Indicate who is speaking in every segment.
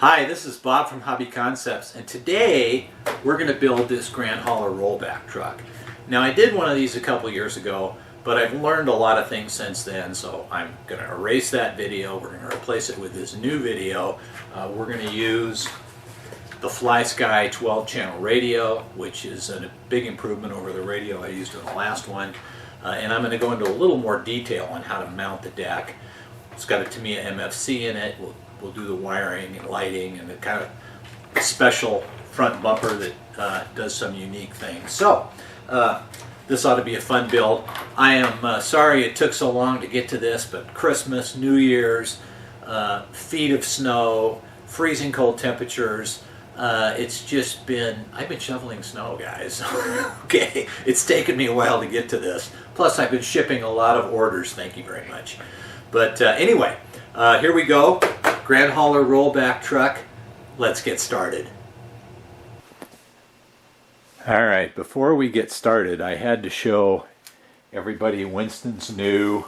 Speaker 1: Hi, this is Bob from Hobby Concepts, and today we're going to build this Grand Hauler rollback truck. Now, I did one of these a couple years ago, but I've learned a lot of things since then, so I'm going to erase that video. We're going to replace it with this new video. We're going to use the FlySky 12-channel radio, which is a big improvement over the radio I used in the last one. And I'm going to go into a little more detail on how to mount the deck. It's got a Tamiya MFC in it. We'll do the wiring and lighting and the kind of special front bumper that does some unique things. So this ought to be a fun build. I am sorry it took so long to get to this, but Christmas, New Year's, feet of snow, freezing cold temperatures. It's just been, I've been shoveling snow, guys. Okay, it's taken me a while to get to this. Plus I've been shipping a lot of orders, thank you very much. But anyway, here we go. Grand Hauler rollback truck. Let's get started. Alright, before we get started, I had to show everybody Winston's new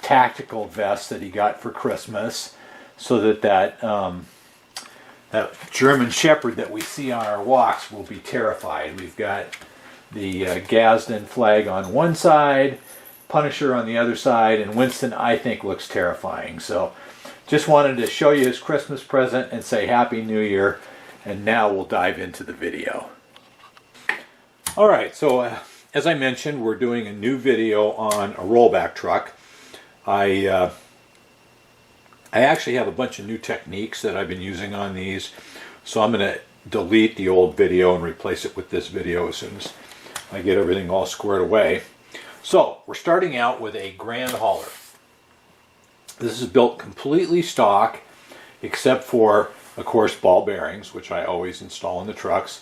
Speaker 1: tactical vest that he got for Christmas, so that that German Shepherd that we see on our walks will be terrified. We've got the Gadsden flag on one side, Punisher on the other side, and Winston, I think, looks terrifying. So just wanted to show you his Christmas present and say Happy New Year, and now we'll dive into the video. Alright, so as I mentioned, we're doing a new video on a rollback truck. I actually have a bunch of new techniques that I've been using on these, so I'm going to delete the old video and replace it with this video as soon as I get everything all squared away. So we're starting out with a Grand Hauler. This is built completely stock, except for, of course, ball bearings, which I always install in the trucks,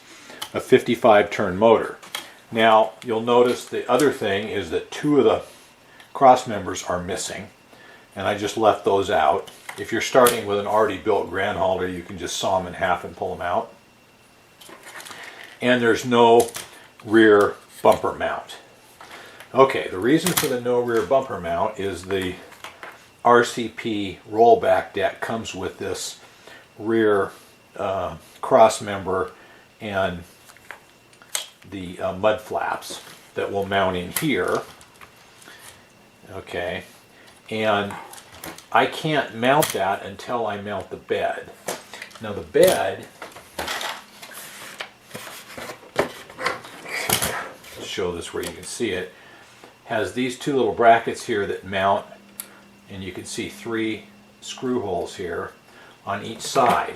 Speaker 1: a 55-turn motor. Now, you'll notice the other thing is that two of the cross members are missing, and I just left those out. If you're starting with an already built Grand Hauler, you can just saw them in half and pull them out. And there's no rear bumper mount. Okay, the reason for the no rear bumper mount is the RCP rollback deck comes with this rear cross member and the mud flaps that will mount in here. Okay, and I can't mount that until I mount the bed. Now the bed, let's show this where you can see it, has these two little brackets here that mount, and you can see 3 screw holes here on each side.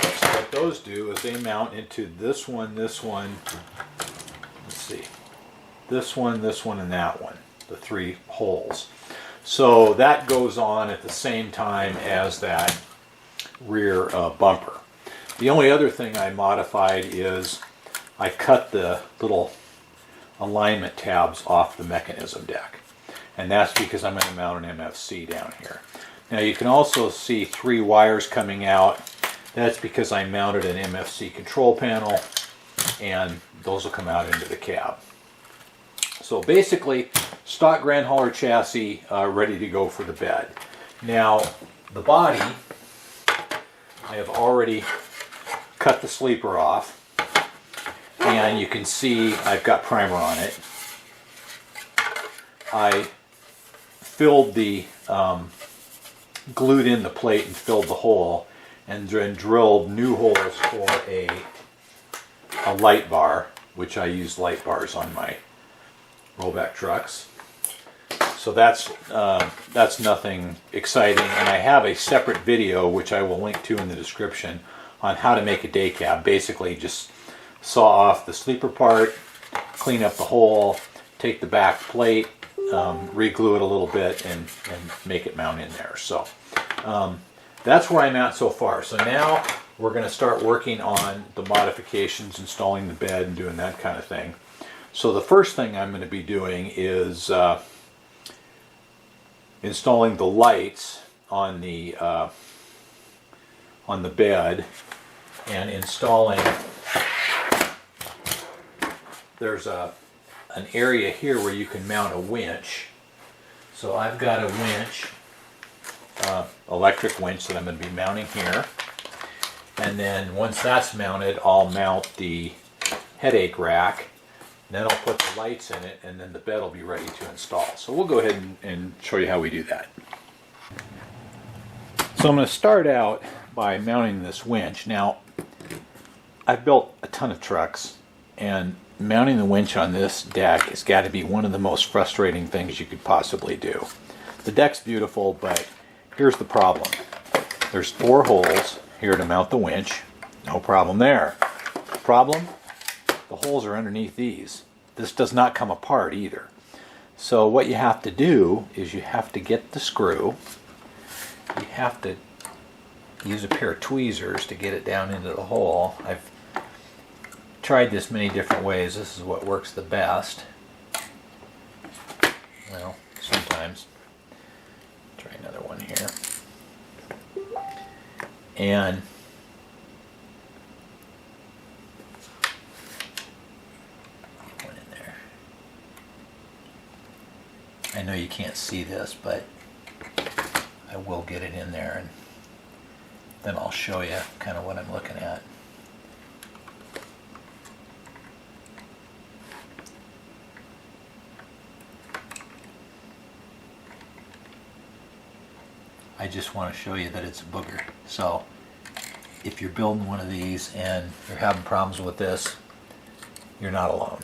Speaker 1: So what those do is they mount into this one, let's see, this one, and that one, the 3 holes. So that goes on at the same time as that rear bumper. The only other thing I modified is I cut the little alignment tabs off the mechanism deck. And that's because I'm going to mount an MFC down here. Now you can also see 3 wires coming out. That's because I mounted an MFC control panel, and those will come out into the cab. So basically, stock Grand Hauler chassis ready to go for the bed. Now, the body, I have already cut the sleeper off, and you can see I've got primer on it. I filled the, glued in the plate and filled the hole, and then drilled new holes for a light bar, which I use light bars on my rollback trucks. So that's nothing exciting, and I have a separate video which I will link to in the description on how to make a day cab. Basically just saw off the sleeper part, clean up the hole, take the back plate, re-glue it a little bit, and make it mount in there. So that's where I'm at so far. So now we're going to start working on the modifications, installing the bed and doing that kind of thing. So the first thing I'm going to be doing is installing the lights on the bed, and installing, there's an area here where you can mount a winch. So I've got a winch, electric winch that I'm going to be mounting here. And then once that's mounted, I'll mount the headache rack. Then I'll put the lights in it, and then the bed will be ready to install. So we'll go ahead and show you how we do that. So I'm going to start out by mounting this winch. Now, I've built a ton of trucks, and mounting the winch on this deck has got to be one of the most frustrating things you could possibly do. The deck's beautiful, but here's the problem. There's 4 holes here to mount the winch. No problem there. Problem? The holes are underneath these. This does not come apart either. So what you have to do is you have to get the screw. You have to use a pair of tweezers to get it down into the hole. I've tried this many different ways. This is what works the best. Well, sometimes. Try another one here. And one in there. I know you can't see this, but I will get it in there, and then I'll show you kind of what I'm looking at. I just want to show you that it's a booger. So if you're building one of these and you're having problems with this, you're not alone.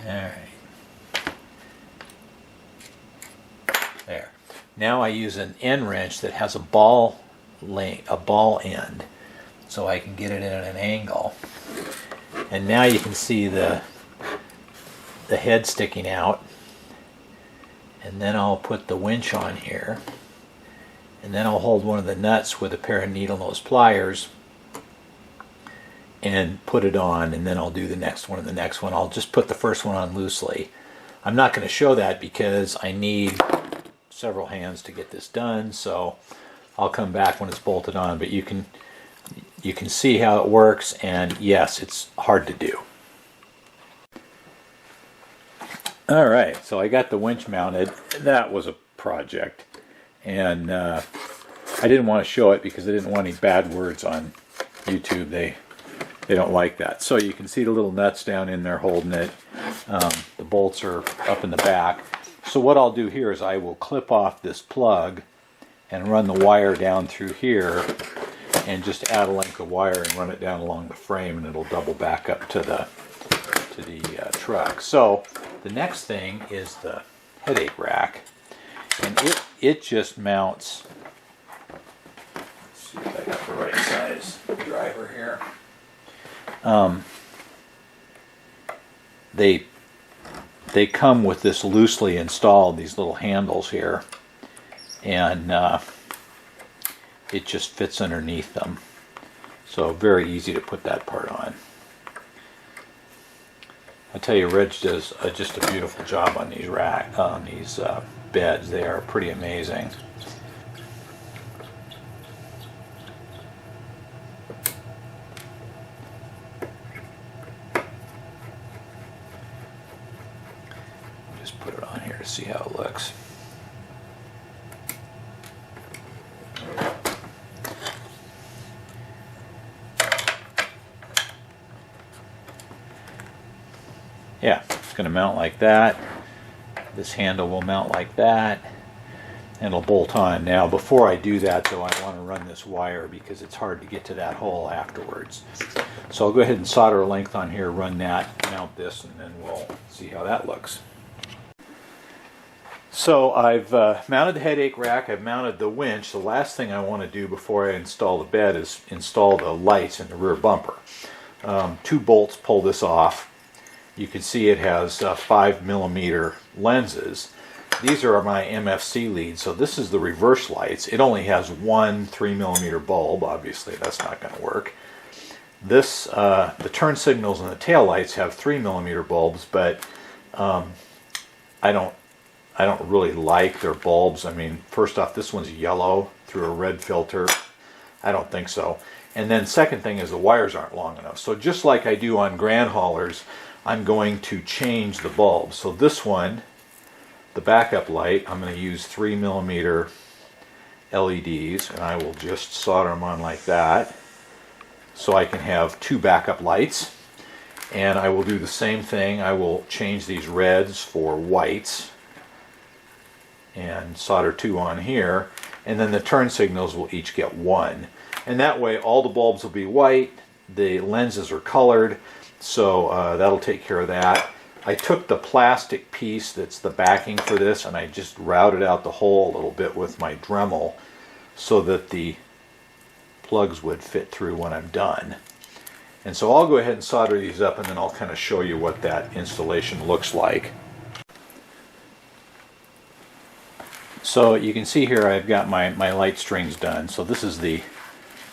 Speaker 1: Alright. There. Now I use an end wrench that has a ball end, so I can get it in at an angle. And now you can see the head sticking out. And then I'll put the winch on here. And then I'll hold one of the nuts with a pair of needle nose pliers and put it on, and then I'll do the next one and the next one. I'll just put the first one on loosely. I'm not going to show that because I need several hands to get this done, so I'll come back when it's bolted on, but you can see how it works, and yes, it's hard to do. Alright, so I got the winch mounted. That was a project, and I didn't want to show it because I didn't want any bad words on YouTube. They don't like that. So you can see the little nuts down in there holding it. The bolts are up in the back. So what I'll do here is I will clip off this plug and run the wire down through here, and just add a length of wire and run it down along the frame, and it'll double back up to the truck. So the next thing is the headache rack, and it just mounts. Let's see if I got the right size driver here. They come with this loosely installed, these little handles here, and it just fits underneath them. So very easy to put that part on. I tell you, Reg does just a beautiful job on these beds. They are pretty amazing. Just put it on here to see how it looks. Yeah, it's going to mount like that. This handle will mount like that, and it'll bolt on. Now, before I do that, though, I want to run this wire because it's hard to get to that hole afterwards. So I'll go ahead and solder a length on here, run that, mount this, and then we'll see how that looks. So I've mounted the headache rack, I've mounted the winch. The last thing I want to do before I install the bed is install the lights in the rear bumper. 2 bolts pull this off. You can see it has 5mm lenses. These are my MFC leads, so this is the reverse lights. It only has one 3mm bulb. Obviously that's not going to work. This, the turn signals and the tail lights have 3mm bulbs, but I don't really like their bulbs. I mean, first off, this one's yellow through a red filter. I don't think so. And then second thing is the wires aren't long enough. So just like I do on grand haulers, I'm going to change the bulb. So this one, the backup light, I'm going to use 3mm LEDs, and I will just solder them on like that so I can have 2 backup lights. And I will do the same thing. I will change these reds for whites and solder 2 on here, and then the turn signals will each get 1. And that way all the bulbs will be white, the lenses are colored, so that'll take care of that. I took the plastic piece that's the backing for this and I just routed out the hole a little bit with my Dremel so that the plugs would fit through when I'm done. And so I'll go ahead and solder these up, and then I'll kind of show you what that installation looks like. So you can see here I've got my light strings done. So this is the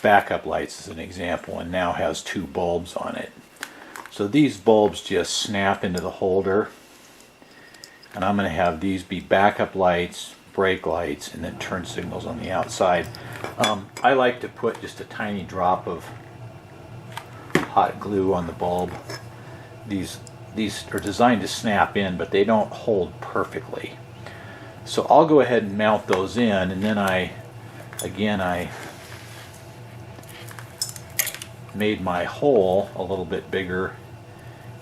Speaker 1: backup lights as an example, and now has 2 bulbs on it. So these bulbs just snap into the holder, and I'm going to have these be backup lights, brake lights, and then turn signals on the outside. I like to put just a tiny drop of hot glue on the bulb. These are designed to snap in, but they don't hold perfectly. So I'll go ahead and mount those in, and then I made my hole a little bit bigger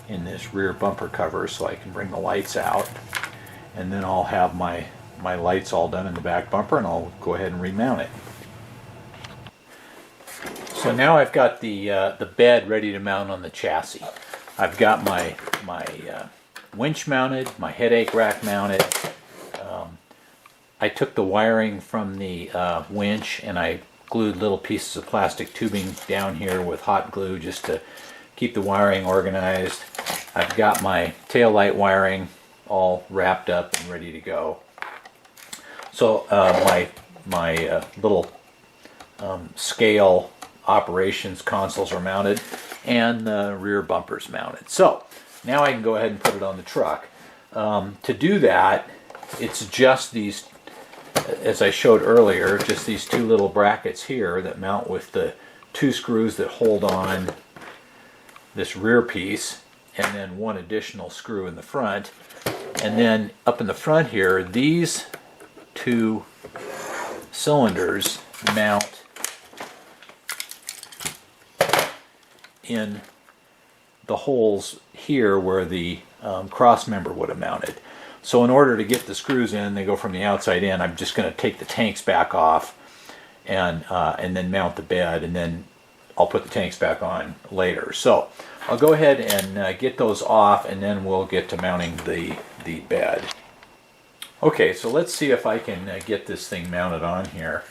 Speaker 1: in this rear bumper cover so I can bring the lights out, and then I'll have my lights all done in the back bumper, and I'll go ahead and remount it. So now I've got the bed ready to mount on the chassis. I've got my winch mounted, my headache rack mounted. I took the wiring from the winch and I glued little pieces of plastic tubing down here with hot glue just to keep the wiring organized. I've got my tail light wiring all wrapped up and ready to go. So my little scale operations consoles are mounted, and the rear bumper's mounted. So now I can go ahead and put it on the truck. To do that, it's just these, as I showed earlier, just these 2 little brackets here that mount with the 2 screws that hold on this rear piece, and then 1 additional screw in the front. And then up in the front here, these 2 cylinders mount in the holes here where the cross member would have mounted. So in order to get the screws in, they go from the outside in. I'm just going to take the tanks back off and then mount the bed, and then I'll put the tanks back on later. So I'll go ahead and get those off, and then we'll get to mounting the bed. Okay, so let's see if I can get this thing mounted on here.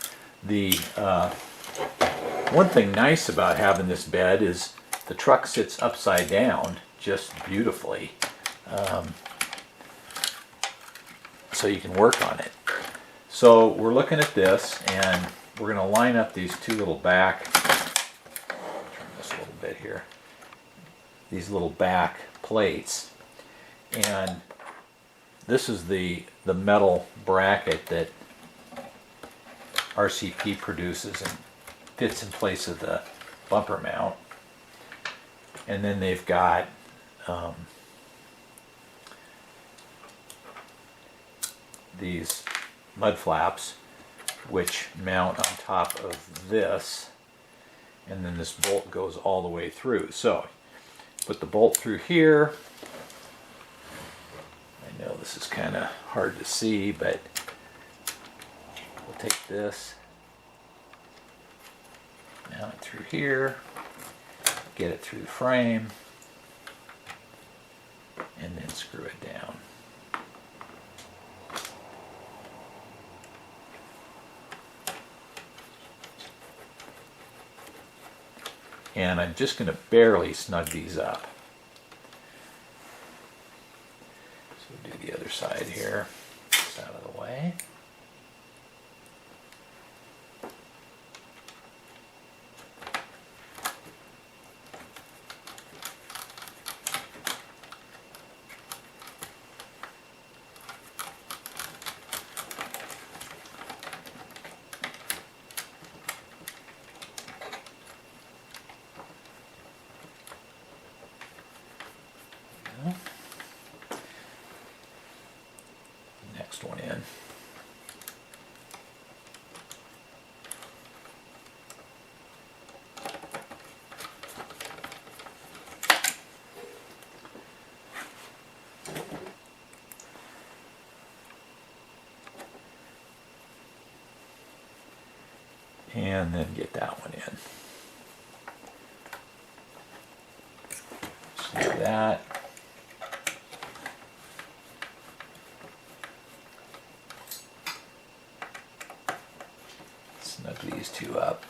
Speaker 1: The one thing nice about having this bed is the truck sits upside down just beautifully, so you can work on it. So we're looking at this, and we're going to line up these 2 little back, turn this a little bit here, these little back plates, and this is the metal bracket that RCP produces and fits in place of the bumper mount. And then they've got these mud flaps which mount on top of this, and then this bolt goes all the way through. So put the bolt through here. I know this is kind of hard to see, but we'll take this, mount it through here, get it through the frame, and then screw it down. And I'm just going to barely snug these up. So we'll do the other side here. This out of the way. And then get that one in. Snug that. Snug these two up.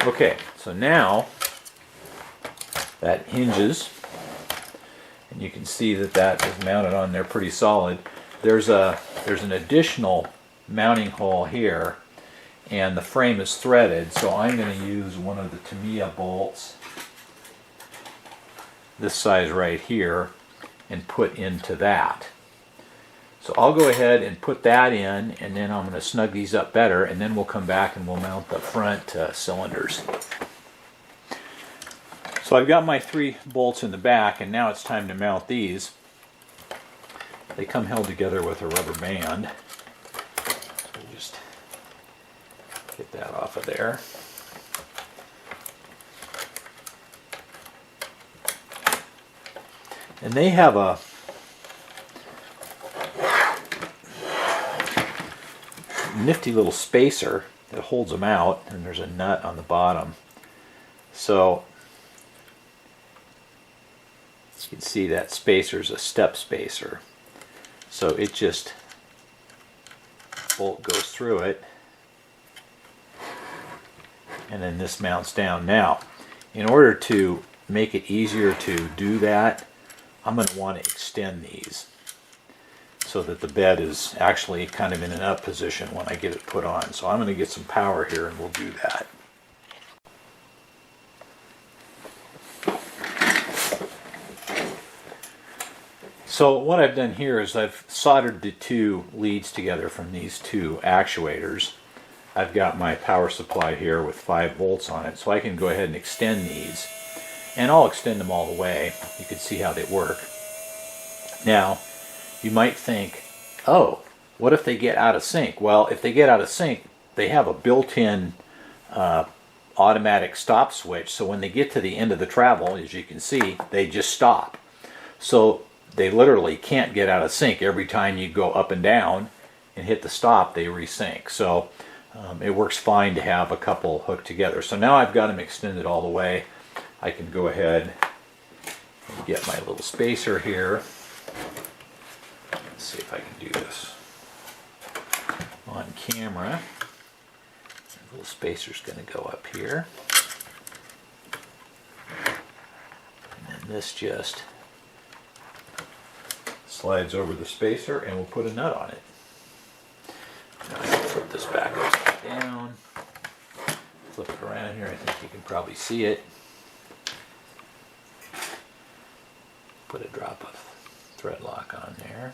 Speaker 1: Okay, so now that hinges, and you can see that that is mounted on there pretty solid. There's an additional mounting hole here, and the frame is threaded, so I'm going to use one of the Tamiya bolts, this size right here, and put into that. So I'll go ahead and put that in, and then I'm going to snug these up better, and then we'll come back and we'll mount the front cylinders. So I've got my 3 bolts in the back, and now it's time to mount these. They come held together with a rubber band. So we'll just get that off of there. And they have a nifty little spacer that holds them out, and there's a nut on the bottom. So you can see that spacer is a step spacer. So it just, bolt goes through it, and then this mounts down. Now, in order to make it easier to do that, I'm going to want to extend these so that the bed is actually kind of in an up position when I get it put on. So I'm going to get some power here and we'll do that. So what I've done here is I've soldered the 2 leads together from these 2 actuators. I've got my power supply here with 5 volts on it, so I can go ahead and extend these. And I'll extend them all the way. You can see how they work. Now, you might think, oh, what if they get out of sync? Well, if they get out of sync, they have a built-in automatic stop switch, so when they get to the end of the travel, as you can see, they just stop. So they literally can't get out of sync. Every time you go up and down and hit the stop, they resync. So it works fine to have a couple hooked together. So now I've got them extended all the way. I can go ahead and get my little spacer here. Let's see if I can do this on camera. The little spacer's going to go up here. And then this just slides over the spacer, and we'll put a nut on it. Now I can flip this back upside down. Flip it around here. I think you can probably see it. Put a drop of thread lock on there.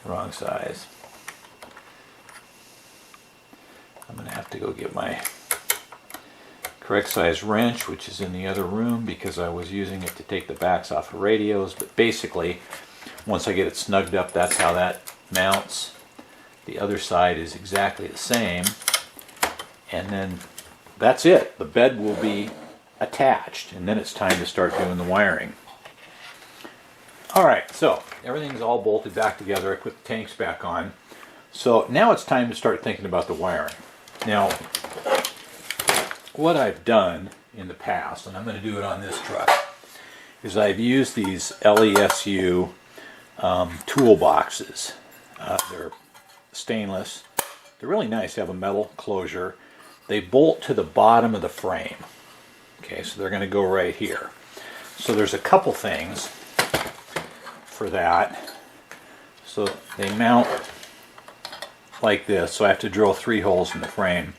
Speaker 1: Wrong size. I'm going to have to go get my correct size wrench, which is in the other room because I was using it to take the backs off of radios. But basically, once I get it snugged up, that's how that mounts. The other side is exactly the same. And then that's it. The bed will be attached, and then it's time to start doing the wiring. Alright, so everything's all bolted back together. I put the tanks back on. So now it's time to start thinking about the wiring. Now, what I've done in the past, and I'm going to do it on this truck, is I've used these LESU toolboxes. They're stainless. They're really nice. They have a metal closure. They bolt to the bottom of the frame. Okay, so they're going to go right here. So there's a couple things for that. So they mount like this, so I have to drill 3 holes in the frame.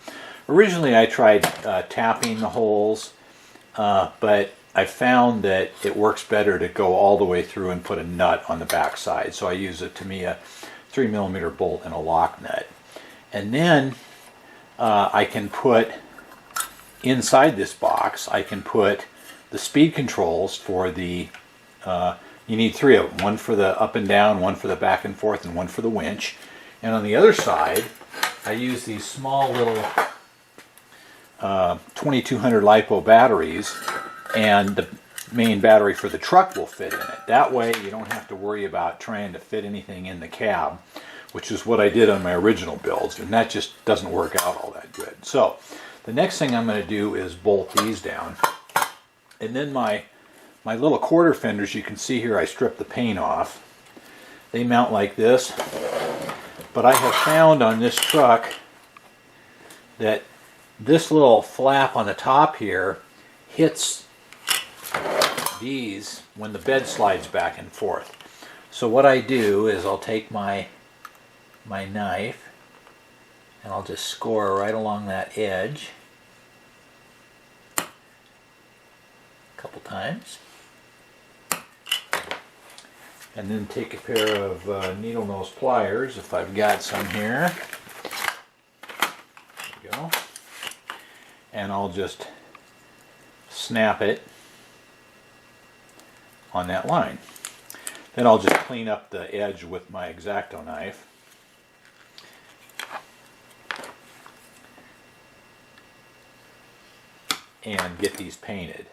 Speaker 1: Originally I tried tapping the holes, but I found that it works better to go all the way through and put a nut on the back side. So I use a Tamiya 3mm bolt and a lock nut. And then I can put inside this box, I can put the speed controls for the, you need 3 of them. One for the up and down, one for the back and forth, and one for the winch. And on the other side, I use these small little 2200 LiPo batteries, and the main battery for the truck will fit in it. That way you don't have to worry about trying to fit anything in the cab, which is what I did on my original builds, and that just doesn't work out all that good. So the next thing I'm going to do is bolt these down. And then my little quarter fenders, you can see here I stripped the paint off. They mount like this, but I have found on this truck that this little flap on the top here hits these when the bed slides back and forth. So what I do is I'll take my knife and I'll just score right along that edge a couple times, and then take a pair of needle nose pliers if I've got some here. There we go. And I'll just snap it on that line. Then I'll just clean up the edge with my X-Acto knife. And get these painted.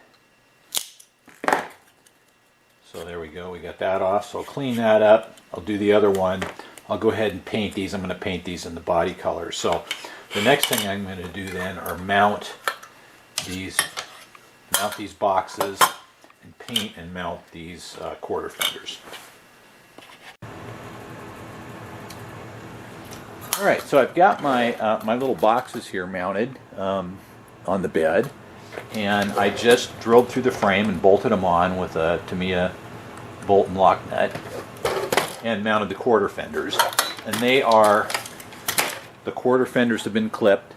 Speaker 1: So there we go, we got that off. So I'll clean that up. I'll do the other one. I'll go ahead and paint these. I'm going to paint these in the body color. So the next thing I'm going to do then are mount these boxes and paint and mount these quarter fenders. All right, so I've got my my little boxes here mounted on the bed, and I just drilled through the frame and bolted them on with a Tamiya bolt and lock nut and mounted the quarter fenders. And they are, the quarter fenders have been clipped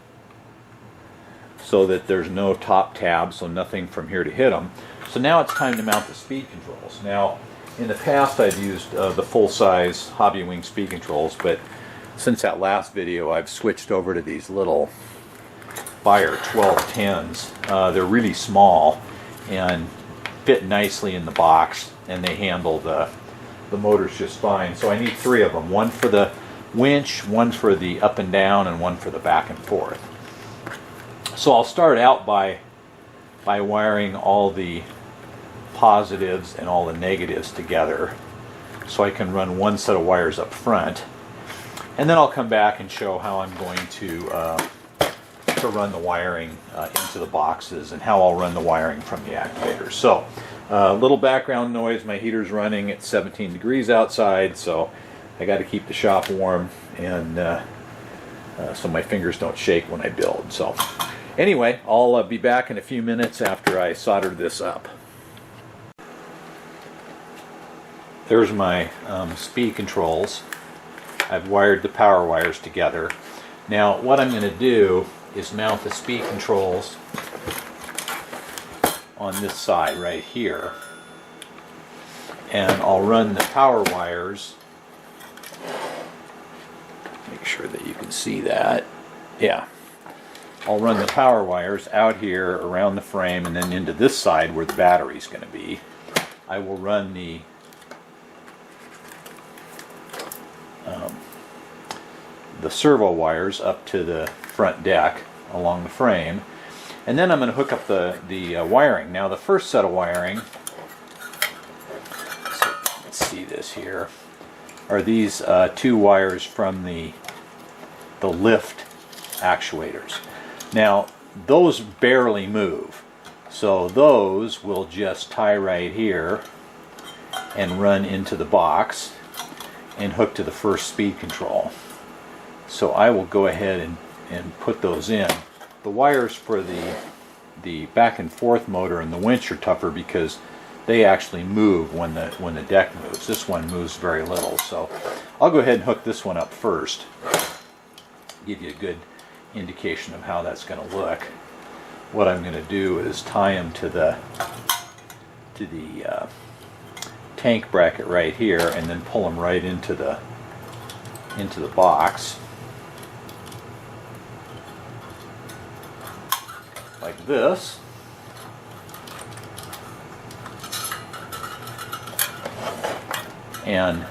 Speaker 1: so that there's no top tab, so nothing from here to hit them. So now it's time to mount the speed controls. Now, in the past I've used the full-size Hobbywing speed controls, but since that last video I've switched over to these little Bayer 1210s. They're really small and fit nicely in the box, and they handle the motors just fine. So I need 3 of them. One for the winch, one for the up and down, and one for the back and forth. So I'll start out by wiring all the positives and all the negatives together, so I can run one set of wires up front, and then I'll come back and show how I'm going to run the wiring into the boxes and how I'll run the wiring from the actuators. So little background noise, my heater's running at 17 degrees outside, so I got to keep the shop warm, and so my fingers don't shake when I build. So anyway, I'll be back in a few minutes after I solder this up. There's my speed controls. I've wired the power wires together. Now what I'm going to do is mount the speed controls on this side right here, and I'll run the power wires, make sure that you can see that, yeah, I'll run the power wires out here around the frame and then into this side where the battery's going to be. I will run the servo wires up to the front deck along the frame, and then I'm going to hook up the wiring. Now the first set of wiring, let's see this here, are these 2 wires from the lift actuators. Now those barely move, so those will just tie right here and run into the box and hook to the first speed control. So I will go ahead and put those in. The wires for the back and forth motor and the winch are tougher because they actually move when the deck moves. This one moves very little, so I'll go ahead and hook this one up first. Give you a good indication of how that's going to look. What I'm going to do is tie them to the to the tank bracket right here, and then pull them right into the box like this. And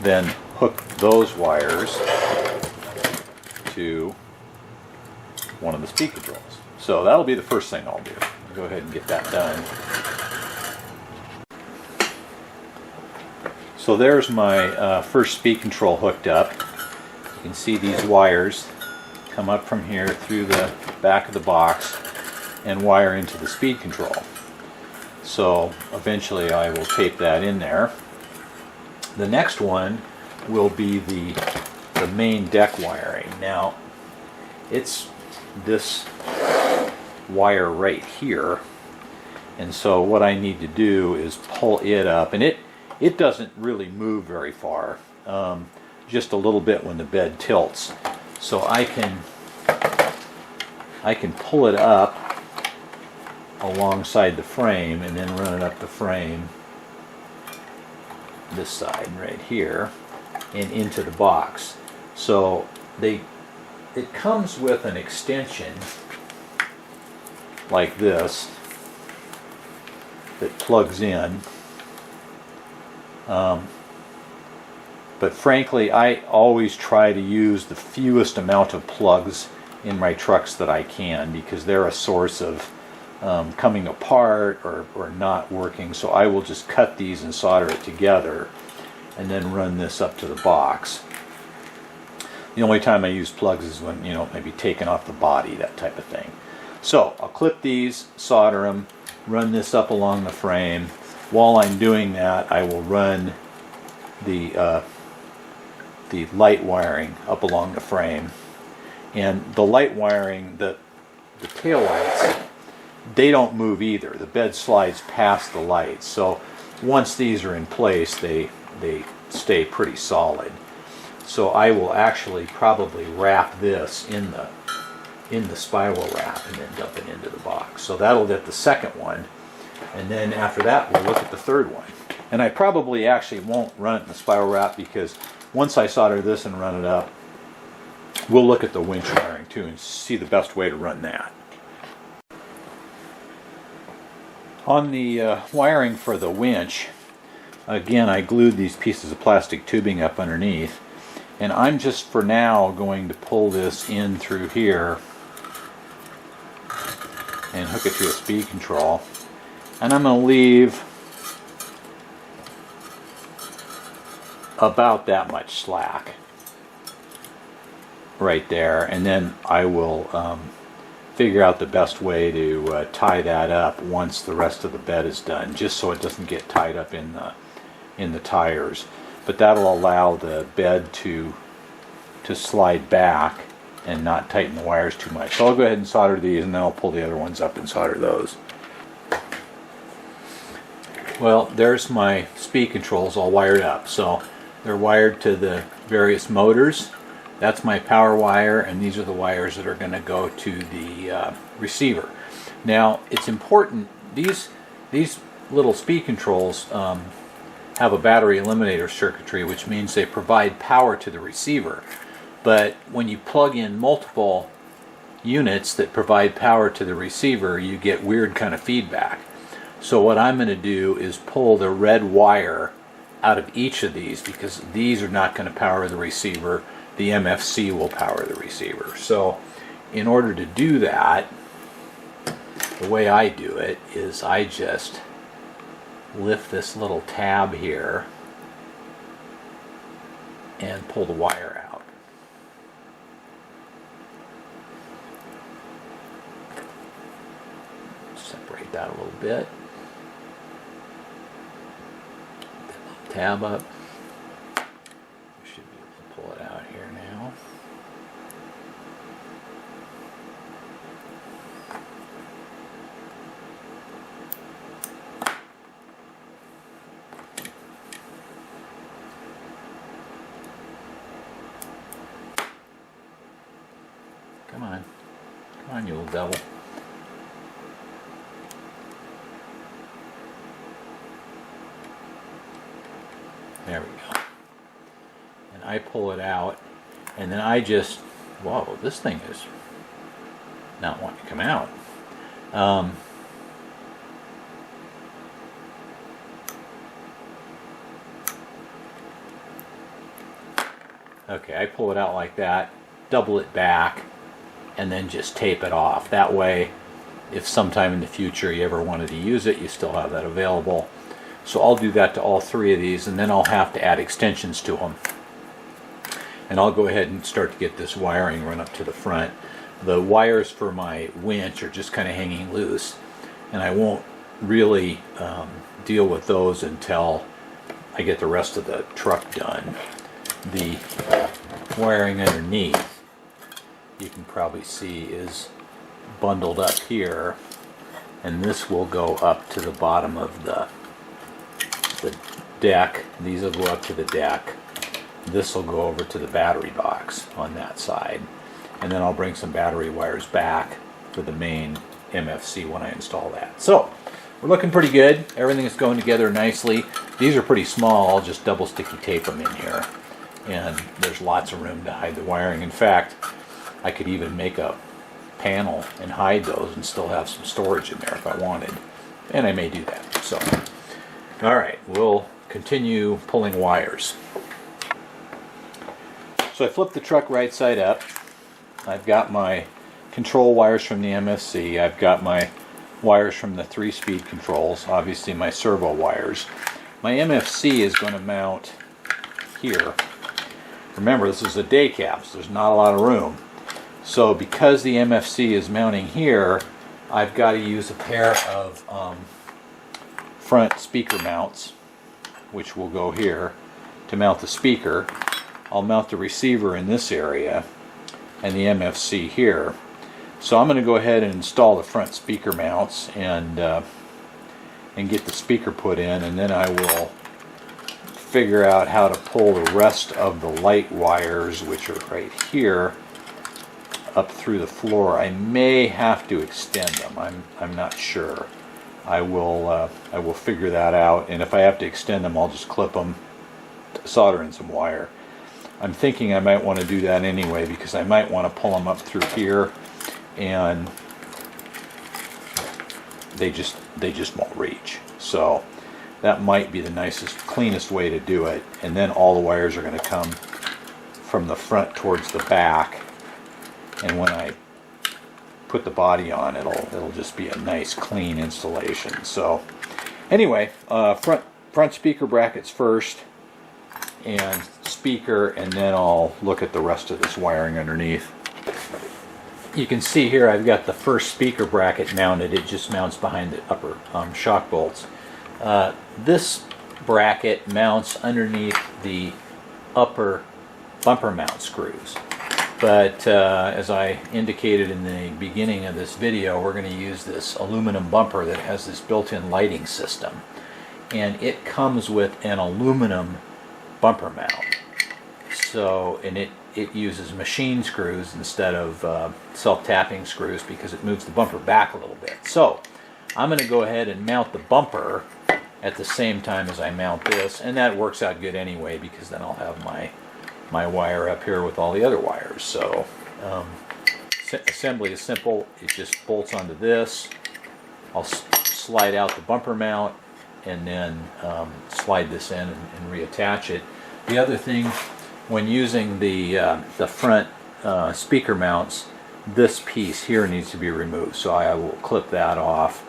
Speaker 1: then hook those wires to one of the speed controls. So that'll be the first thing I'll do. I'll go ahead and get that done. So there's my first speed control hooked up. You can see these wires come up from here through the back of the box and wire into the speed control. So eventually I will tape that in there. The next one will be the main deck wiring. Now, it's this wire right here, and so what I need to do is pull it up, and it doesn't really move very far, just a little bit when the bed tilts. So I can pull it up alongside the frame and then run it up the frame this side right here and into the box. So it comes with an extension like this that plugs in, but frankly I always try to use the fewest amount of plugs in my trucks that I can, because they're a source of coming apart or not working. So I will just cut these and solder it together and then run this up to the box. The only time I use plugs is when, maybe taking off the body, that type of thing. So I'll clip these, solder them, run this up along the frame. While I'm doing that, I will run the light wiring up along the frame. And the light wiring, the tail lights, they don't move either. The bed slides past the lights. So once these are in place, they stay pretty solid. So I will actually probably wrap this in the spiral wrap and then dump it into the box. So that'll get the second one, and then after that we'll look at the third one. And I probably actually won't run it in the spiral wrap, because once I solder this and run it up, we'll look at the winch wiring too and see the best way to run that. On the wiring for the winch, again I glued these pieces of plastic tubing up underneath, and I'm just for now going to pull this in through here and hook it to a speed control, and I'm going to leave about that much slack right there, and then I will figure out the best way to tie that up once the rest of the bed is done, just so it doesn't get tied up in the tires. But that'll allow the bed to slide back and not tighten the wires too much. So I'll go ahead and solder these, and then I'll pull the other ones up and solder those. Well, there's my speed controls all wired up. So they're wired to the various motors. That's my power wire, and these are the wires that are going to go to the receiver. Now, it's important, these little speed controls have a battery eliminator circuitry, which means they provide power to the receiver. But when you plug in multiple units that provide power to the receiver, you get weird kind of feedback. So what I'm going to do is pull the red wire out of each of these, because these are not going to power the receiver. The MFC will power the receiver. So in order to do that, the way I do it is I just lift this little tab here and pull the wire out. Separate that a little bit. Tab up. We should be able to pull it out here now. Come on. Come on, you little devil. There we go. And I pull it out, and then I just, whoa, this thing is not wanting to come out. Okay, I pull it out like that, double it back, and then just tape it off. That way, if sometime in the future you ever wanted to use it, you still have that available. So I'll do that to all three of these, and then I'll have to add extensions to them. And I'll go ahead and start to get this wiring run up to the front. The wires for my winch are just kind of hanging loose, and I won't really deal with those until I get the rest of the truck done. The wiring underneath, you can probably see, is bundled up here, and this will go up to the bottom of the deck. These will go up to the deck. This will go over to the battery box on that side, and then I'll bring some battery wires back for the main MFC when I install that. So we're looking pretty good. Everything is going together nicely. These are pretty small. I'll just double sticky tape them in here, and there's lots of room to hide the wiring. In fact, I could even make a panel and hide those and still have some storage in there if I wanted, and I may do that. So all right, we'll continue pulling wires. So I flipped the truck right side up. I've got my control wires from the MFC. I've got my wires from the 3-speed controls, obviously my servo wires. My MFC is going to mount here. Remember, this is a day cab, so there's not a lot of room. So because the MFC is mounting here, I've got to use a pair of front speaker mounts, which will go here to mount the speaker. I'll mount the receiver in this area and the MFC here. So I'm going to go ahead and install the front speaker mounts and get the speaker put in, and then I will figure out how to pull the rest of the light wires, which are right here, up through the floor. I may have to extend them. I'm not sure. I will figure that out, and if I have to extend them, I'll just clip them, solder in some wire. I'm thinking I might want to do that anyway, because I might want to pull them up through here, and they just won't reach. So that might be the nicest, cleanest way to do it. And then all the wires are going to come from the front towards the back, and when I put the body on, it'll just be a nice clean installation. So anyway, front speaker brackets first, and speaker, and then I'll look at the rest of this wiring underneath. You can see here I've got the first speaker bracket mounted. It just mounts behind the upper shock bolts. This bracket mounts underneath the upper bumper mount screws. But as I indicated in the beginning of this video, we're going to use this aluminum bumper that has this built-in lighting system. And it comes with an aluminum bumper mount. So, and it uses machine screws instead of self-tapping screws, because it moves the bumper back a little bit. So I'm going to go ahead and mount the bumper at the same time as I mount this, and that works out good anyway, because then I'll have my wire up here with all the other wires. So assembly is simple. It just bolts onto this. I'll slide out the bumper mount, and then slide this in and reattach it. The other thing, when using the front speaker mounts, this piece here needs to be removed, so I will clip that off.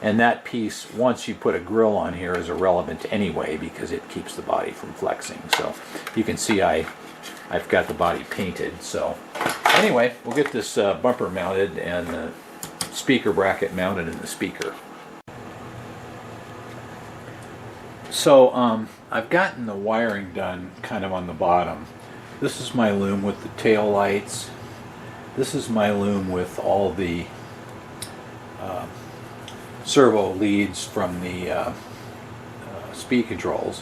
Speaker 1: And that piece, once you put a grill on here, is irrelevant anyway, because it keeps the body from flexing. So you can see I've got the body painted. So anyway, we'll get this bumper mounted and the speaker bracket mounted in the speaker. So I've gotten the wiring done kind of on the bottom. This is my loom with the tail lights. This is my loom with all the servo leads from the speed controls.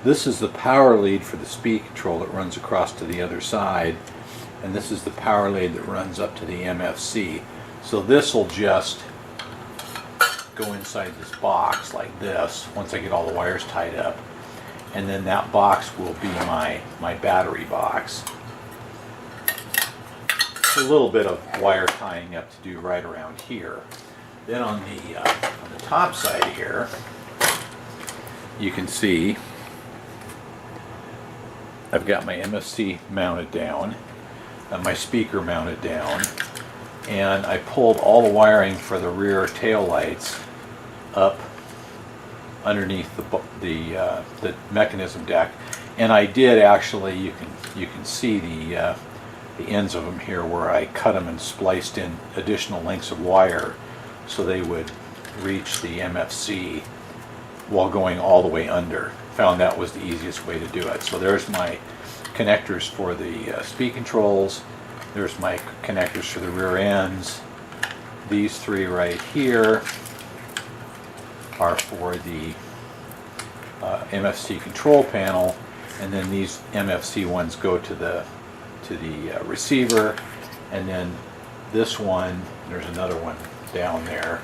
Speaker 1: This is the power lead for the speed control that runs across to the other side, and this is the power lead that runs up to the MFC. So this will just go inside this box like this once I get all the wires tied up. and then that box will be my battery box. A little bit of wire tying up to do right around here. Then on the top side here, you can see I've got my MFC mounted down, my speaker mounted down, and I pulled all the wiring for the rear tail lights up underneath the mechanism deck. And I did actually, you can see the ends of them here where I cut them and spliced in additional lengths of wire so they would reach the MFC while going all the way under. Found that was the easiest way to do it. So there's my connectors for the speed controls. There's my connectors for the rear ends. These three right here are for the MFC control panel, and then these MFC ones go to the receiver, and then this one, there's another one down there,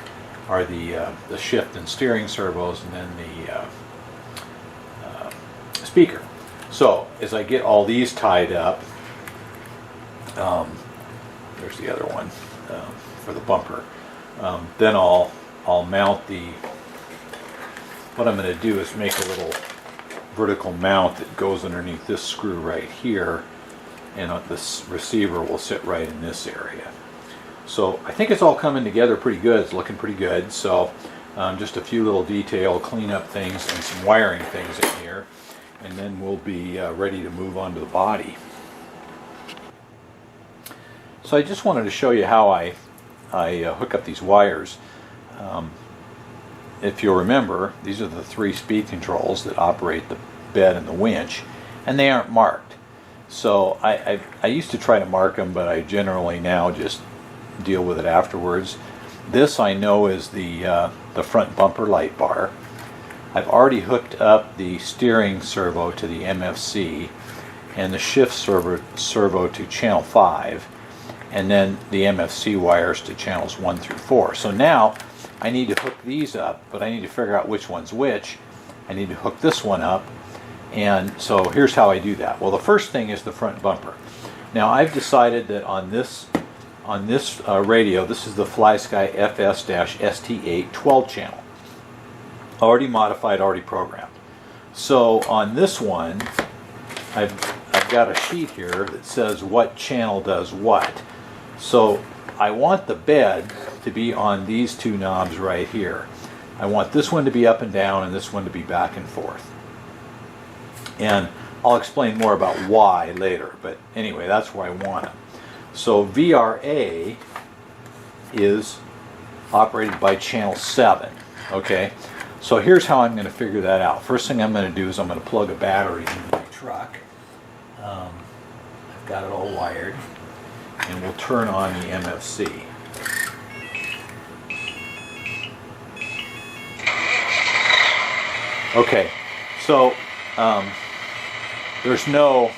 Speaker 1: are the shift and steering servos, and then the speaker. So as I get all these tied up, there's the other one for the bumper. Then I'll mount what I'm going to do is make a little vertical mount that goes underneath this screw right here, and this receiver will sit right in this area. So I think it's all coming together pretty good. It's looking pretty good. So just a few little detail cleanup things and some wiring things in here, and then we'll be ready to move on to the body. So I just wanted to show you how I hook up these wires. If you'll remember, these are the three speed controls that operate the bed and the winch, and they aren't marked. So I used to try to mark them, but I generally now just deal with it afterwards. This I know is the front bumper light bar. I've already hooked up the steering servo to the MFC and the shift servo to channel 5, and then the MFC wires to channels 1 through 4. So now I need to hook these up, but I need to figure out which one's which. I need to hook this one up, and so here's how I do that. Well, the first thing is the front bumper. Now I've decided that on this radio, this is the FlySky FS-ST8 12 channel. Already modified, already programmed. So on this one, I've got a sheet here that says what channel does what. So I want the bed to be on these two knobs right here. I want this one to be up and down and this one to be back and forth. And I'll explain more about why later, but anyway, that's where I want it. So VRA is operated by channel 7, okay? So here's how I'm going to figure that out. First thing I'm going to do is I'm going to plug a battery into my truck. I've got it all wired, and we'll turn on the MFC. Okay, so there's no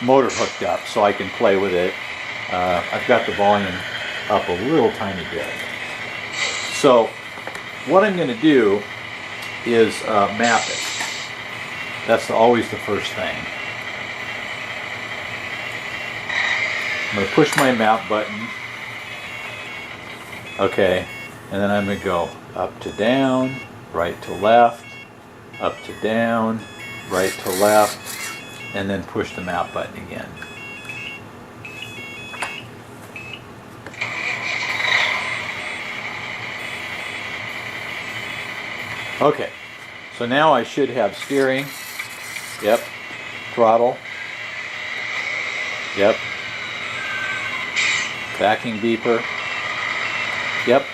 Speaker 1: motor hooked up, so I can play with it. I've got the volume up a little tiny bit. So what I'm going to do is map it. That's always the first thing. I'm going to push my map button. Okay, and then I'm going to go up to down, right to left, up to down, right to left, and then push the map button again. Okay, so now I should have steering, yep, throttle, yep, backing beeper, yep.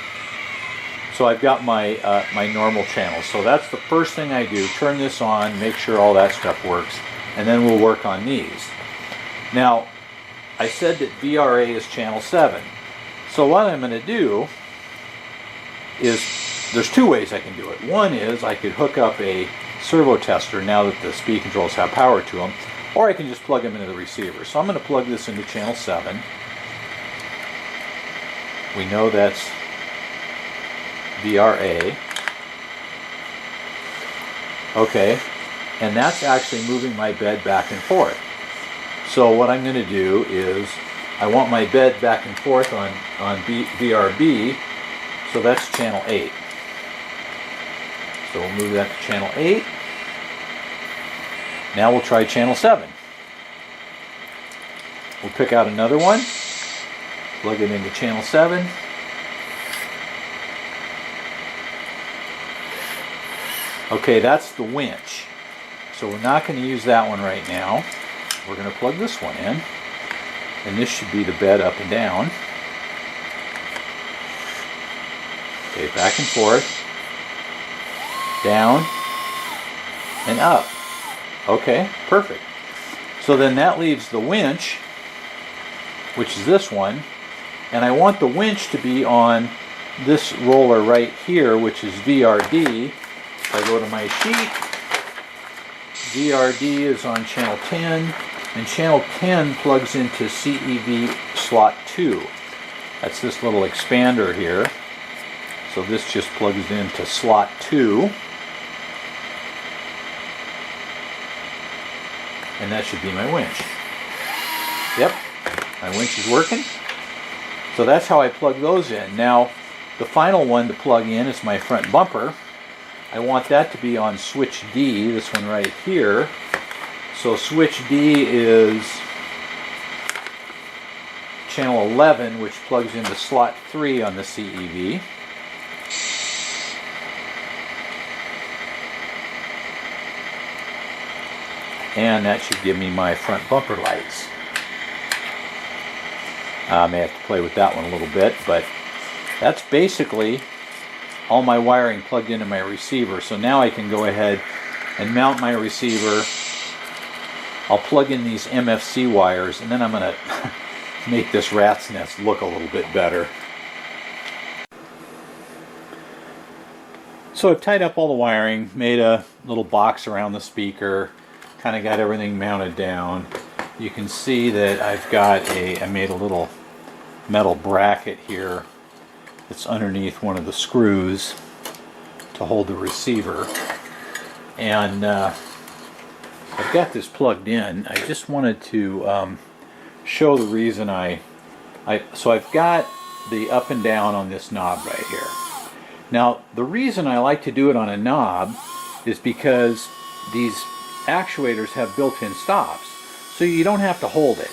Speaker 1: So I've got my my normal channels. So that's the first thing I do, turn this on, make sure all that stuff works, and then we'll work on these. Now, I said that VRA is channel 7. So what I'm going to do is, there's two ways I can do it. One is I could hook up a servo tester now that the speed controls have power to them, or I can just plug them into the receiver. So I'm going to plug this into channel 7. We know that's VRA. Okay, and that's actually moving my bed back and forth. So what I'm going to do is, I want my bed back and forth on VRB, so that's channel 8. So we'll move that to channel 8. Now we'll try channel 7. We'll pick out another one, plug it into channel 7. Okay, that's the winch. So we're not going to use that one right now. We're going to plug this one in. And this should be the bed up and down. Okay, back and forth. Down and up. Okay, perfect. So then that leaves the winch, which is this one. And I want the winch to be on this roller right here, which is VRD. If I go to my sheet, VRD is on channel 10, and channel 10 plugs into CEV slot 2. That's this little expander here. So this just plugs into slot 2. And that should be my winch. Yep, my winch is working. So that's how I plug those in. Now, the final one to plug in is my front bumper. I want that to be on switch D, this one right here. So switch D is channel 11, which plugs into slot 3 on the CEV. And that should give me my front bumper lights. I may have to play with that one a little bit, but that's basically all my wiring plugged into my receiver. So now I can go ahead and mount my receiver. I'll plug in these MFC wires, and then I'm going to make this rat's nest look a little bit better. So I've tied up all the wiring, made a little box around the speaker, kind of got everything mounted down. You can see that I made a little metal bracket here that's underneath one of the screws to hold the receiver. And I've got this plugged in. I just wanted to show the reason so I've got the up and down on this knob right here. Now, the reason I like to do it on a knob is because these actuators have built-in stops, so you don't have to hold it.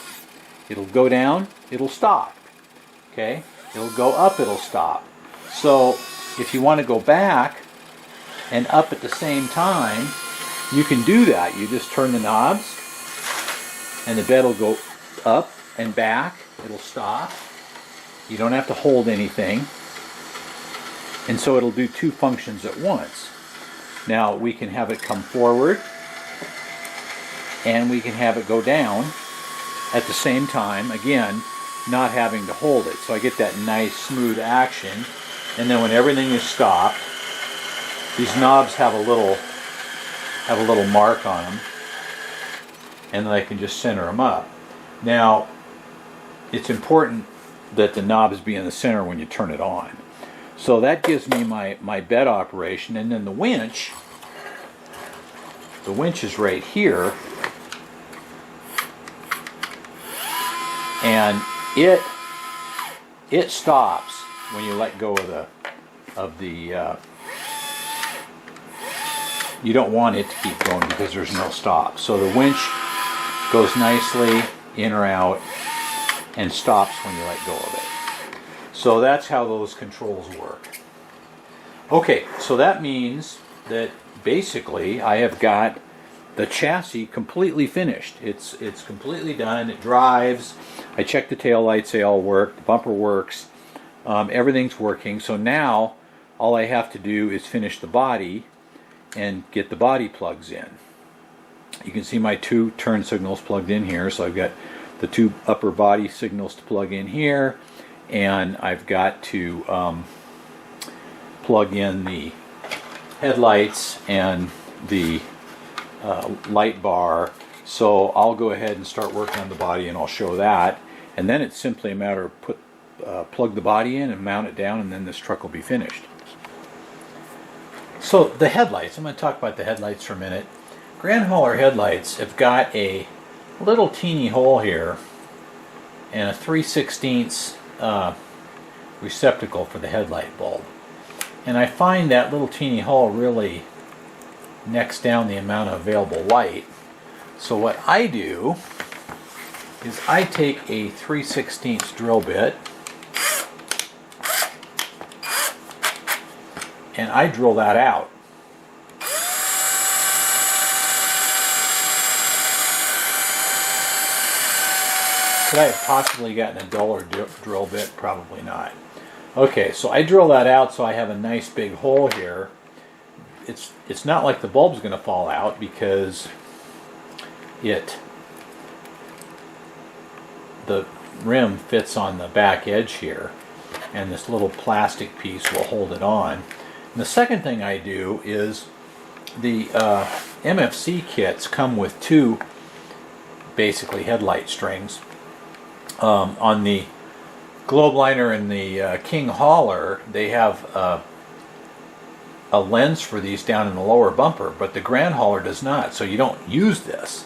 Speaker 1: It'll go down, it'll stop. Okay? It'll go up, it'll stop. So if you want to go back and up at the same time, you can do that. You just turn the knobs and the bed will go up and back. It'll stop. You don't have to hold anything. And so it'll do two functions at once. Now we can have it come forward and we can have it go down at the same time, again, not having to hold it. So I get that nice smooth action. And then when everything is stopped, these knobs have a little mark on them, and then I can just center them up. Now, it's important that the knobs be in the center when you turn it on. So that gives me my bed operation, and then the winch is right here, and it stops when you let go of the you don't want it to keep going because there's no stop. So the winch goes nicely in or out and stops when you let go of it. So that's how those controls work. Okay, so that means that basically I have got the chassis completely finished. It's completely done. It drives. I checked the tail lights, they all work. The bumper works. Everything's working. So now all I have to do is finish the body and get the body plugs in. You can see my two turn signals plugged in here. So I've got the two upper body signals to plug in here, and I've got to plug in the headlights and the light bar. So I'll go ahead and start working on the body, and I'll show that. And then it's simply a matter of plug the body in and mount it down, and then this truck will be finished. So the headlights, I'm going to talk about the headlights for a minute. Grand hauler headlights have got a little teeny hole here and a 3/16 receptacle for the headlight bulb. And I find that little teeny hole really necks down the amount of available light. So what I do is I take a 3/16 drill bit and I drill that out. Could I have possibly gotten a duller drill bit? Probably not. Okay, so I drill that out so I have a nice big hole here. It's not like the bulb's going to fall out because the rim fits on the back edge here, and this little plastic piece will hold it on. And the second thing I do is the MFC kits come with two basically headlight strings. On the Globe Liner and the King Hauler, they have a lens for these down in the lower bumper, but the Grand Hauler does not, so you don't use this.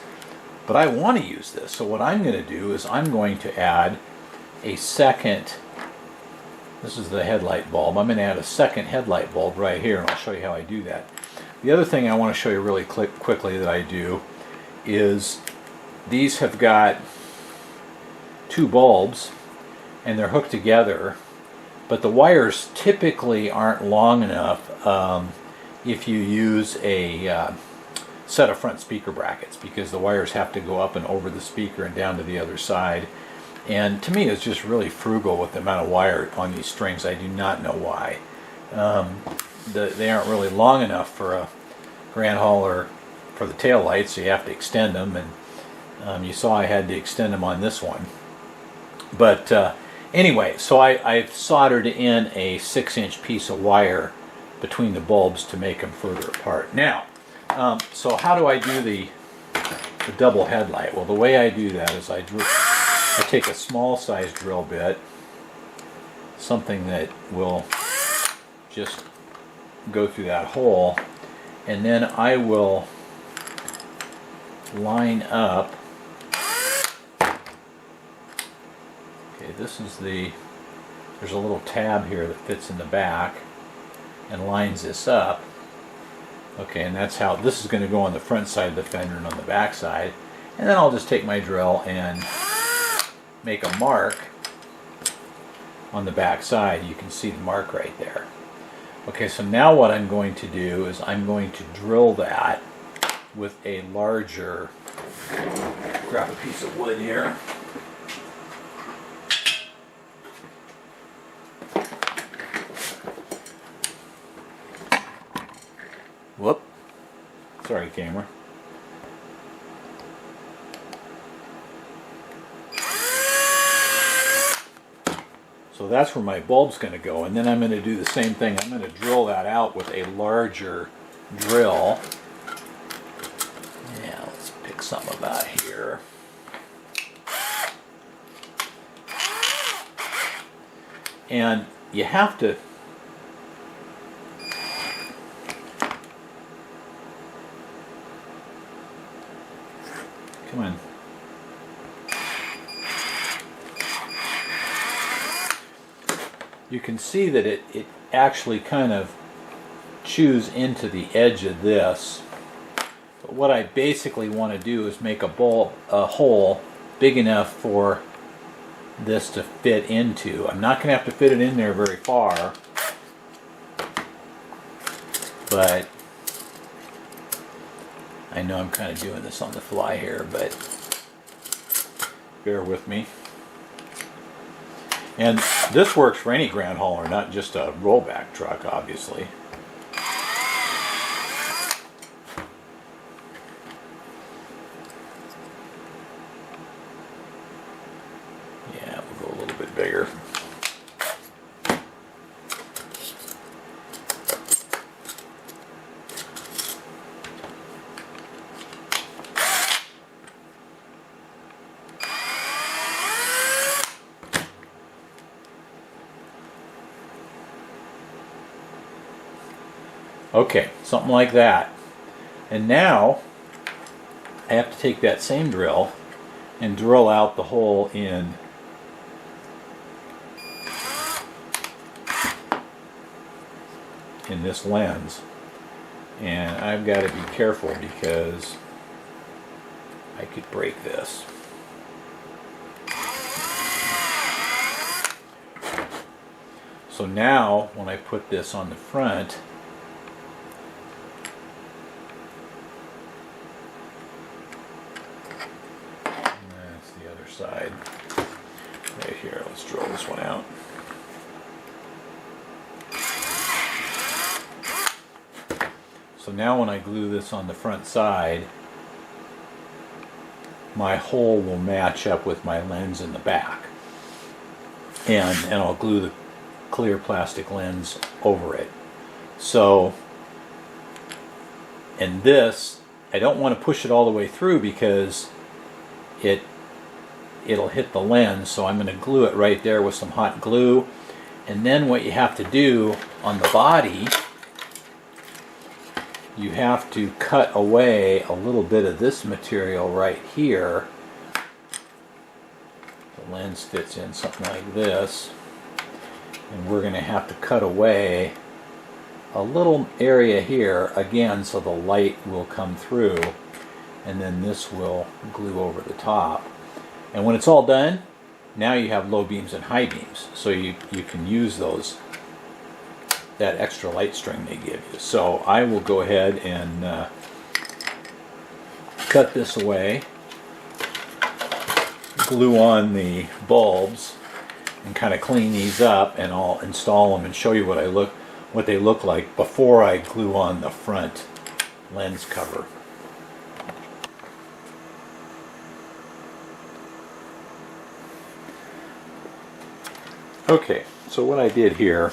Speaker 1: But I want to use this, so what I'm going to do is I'm going to add a second, this is the headlight bulb, I'm going to add a second headlight bulb right here, and I'll show you how I do that. The other thing I want to show you really quickly that I do is these have got two bulbs and they're hooked together, but the wires typically aren't long enough if you use a set of front speaker brackets, because the wires have to go up and over the speaker and down to the other side. And to me, it's just really frugal with the amount of wire on these strings. I do not know why. They aren't really long enough for a Grand Hauler for the tail lights, so you have to extend them, and you saw I had to extend them on this one. But anyway, so I've soldered in a 6-inch piece of wire between the bulbs to make them further apart. Now, so how do I do the double headlight? Well, the way I do that is I take a small size drill bit, something that will just go through that hole, and then I will line up. Okay, this is there's a little tab here that fits in the back and lines this up. Okay, and that's how this is going to go on the front side of the fender and on the back side. And then I'll just take my drill and make a mark on the back side. You can see the mark right there. Okay, so now what I'm going to do is I'm going to drill that with a larger, grab a piece of wood here. Whoop. Sorry, camera. So that's where my bulb's going to go, and then I'm going to do the same thing. I'm going to drill that out with a larger drill. Yeah, let's pick something about here. And you have to come on. You can see that it actually kind of chews into the edge of this. But what I basically want to do is make a hole big enough for this to fit into. I'm not going to have to fit it in there very far, but I know I'm kind of doing this on the fly here, but bear with me. And this works for any Grand Hauler, not just a rollback truck, obviously. Yeah, we'll go a little bit bigger. Okay, something like that. And now I have to take that same drill and drill out the hole in this lens. And I've got to be careful because I could break this. So now when I put this on the front, that's the other side. Right here, let's drill this one out. So now when I glue this on the front side, my hole will match up with my lens in the back. And I'll glue the clear plastic lens over it. So, and this, I don't want to push it all the way through because it'll hit the lens, so I'm going to glue it right there with some hot glue. And then what you have to do on the body, you have to cut away a little bit of this material right here. The lens fits in something like this, and we're going to have to cut away a little area here again so the light will come through, and then this will glue over the top. And when it's all done, now you have low beams and high beams, so you can use that extra light string they give you. So I will go ahead and cut this away, glue on the bulbs, and kind of clean these up, and I'll install them and show you what they look like before I glue on the front lens cover. Okay, so what I did here,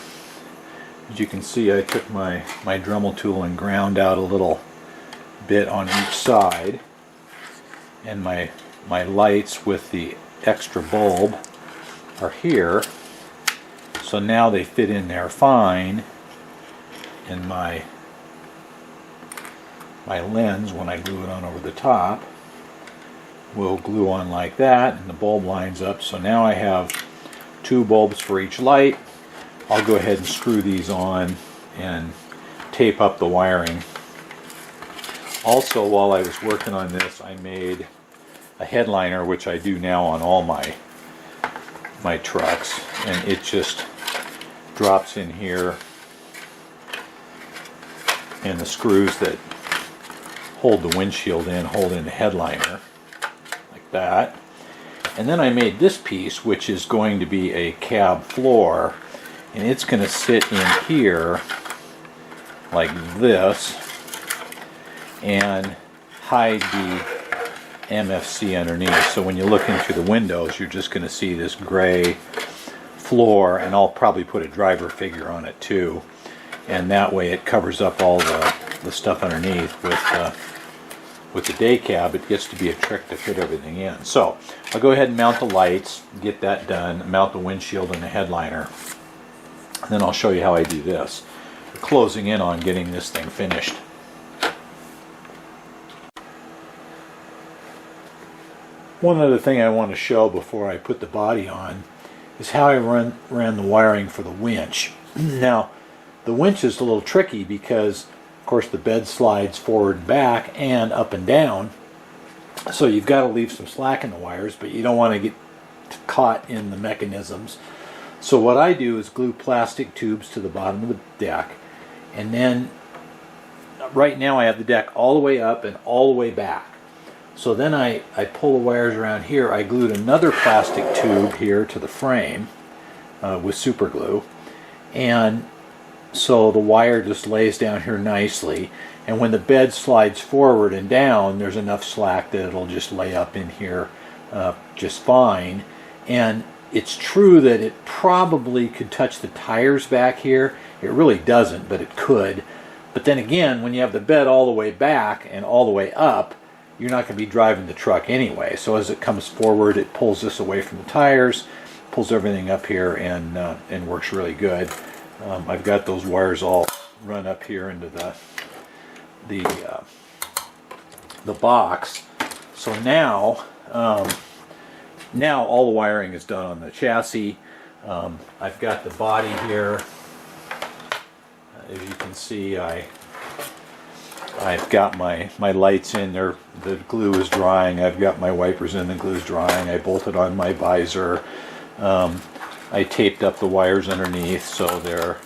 Speaker 1: as you can see, I took my Dremel tool and ground out a little bit on each side, and my lights with the extra bulb are here, so now they fit in there fine, and my lens, when I glue it on over the top, will glue on like that, and the bulb lines up. So now I have 2 bulbs for each light. I'll go ahead and screw these on and tape up the wiring. Also, while I was working on this, I made a headliner, which I do now on all my trucks, and it just drops in here, and the screws that hold the windshield in hold in the headliner like that. And then I made this piece, which is going to be a cab floor, and it's going to sit in here like this and hide the MFC underneath. So when you look in through the windows, you're just going to see this gray floor, and I'll probably put a driver figure on it too, and that way it covers up all the stuff underneath. With the day cab, it gets to be a trick to fit everything in. So I'll go ahead and mount the lights, get that done, mount the windshield and the headliner, and then I'll show you how I do this. We're closing in on getting this thing finished. One other thing I want to show before I put the body on is how I ran the wiring for the winch. Now, the winch is a little tricky because, of course, the bed slides forward and back and up and down, so you've got to leave some slack in the wires, but you don't want to get caught in the mechanisms. So what I do is glue plastic tubes to the bottom of the deck, and then right now I have the deck all the way up and all the way back. So then I pull the wires around here. I glued another plastic tube here to the frame with super glue, and so the wire just lays down here nicely, and when the bed slides forward and down, there's enough slack that it'll just lay up in here just fine. And it's true that it probably could touch the tires back here. It really doesn't, but it could. But then again, when you have the bed all the way back and all the way up, you're not going to be driving the truck anyway. So as it comes forward, it pulls this away from the tires, pulls everything up here, and works really good. I've got those wires all run up here into the box. So now now all the wiring is done on the chassis. I've got the body here. As you can see, I've got my lights in there. The glue is drying. I've got my wipers in. The glue is drying. I bolted on my visor. I taped up the wires underneath so they're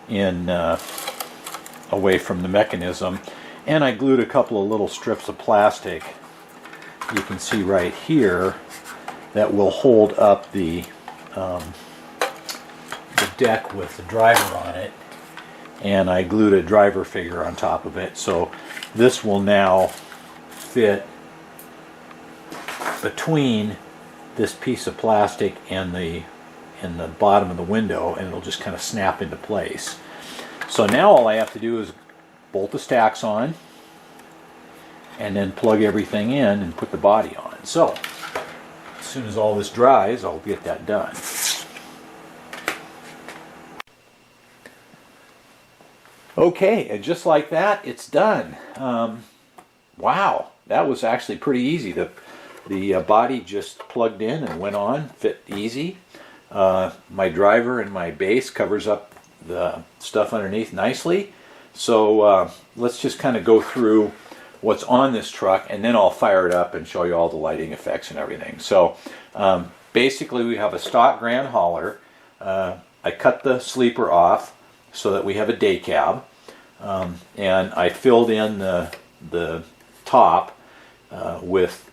Speaker 1: in away from the mechanism. And I glued a couple of little strips of plastic, you can see right here, that will hold up the deck with the driver on it. And I glued a driver figure on top of it. So this will now fit between this piece of plastic and the bottom of the window, and it'll just kind of snap into place. So now all I have to do is bolt the stacks on and then plug everything in and put the body on. So as soon as all this dries, I'll get that done. Okay, and just like that, it's done. Wow, that was actually pretty easy. The body just plugged in and went on, fit easy. My driver and my base covers up the stuff underneath nicely. So let's just kind of go through what's on this truck, and then I'll fire it up and show you all the lighting effects and everything. So basically we have a stock Grand Hauler. I cut the sleeper off so that we have a day cab, and I filled in the top with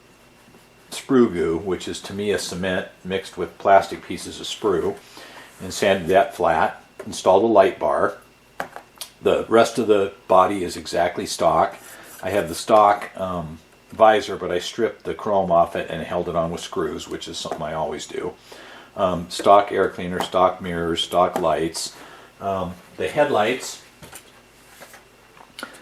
Speaker 1: sprue goo, which is Tamiya cement mixed with plastic pieces of sprue, and sanded that flat. Installed a light bar. The rest of the body is exactly stock. I have the stock visor, but I stripped the chrome off it and held it on with screws, which is something I always do. Stock air cleaner, stock mirrors, stock lights. The headlights,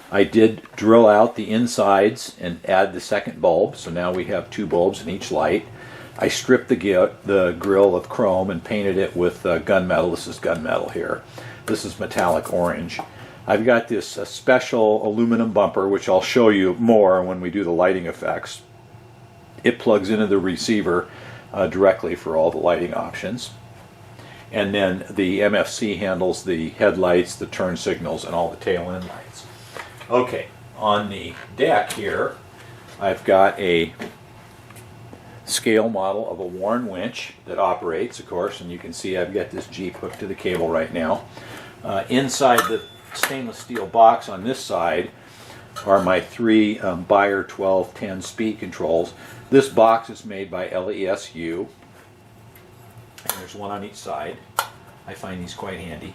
Speaker 1: I did drill out the insides and add the second bulb, so now we have 2 bulbs in each light. I stripped the grill of chrome and painted it with gunmetal. This is gunmetal here. This is metallic orange. I've got this special aluminum bumper, which I'll show you more when we do the lighting effects. It plugs into the receiver directly for all the lighting options. And then the MFC handles the headlights, the turn signals, and all the tail end lights. Okay, on the deck here, I've got a scale model of a Warren winch that operates, of course, and you can see I've got this Jeep hooked to the cable right now. Inside the stainless steel box on this side are my 3 Bayer 1210 speed controls. This box is made by LESU, and there's one on each side. I find these quite handy.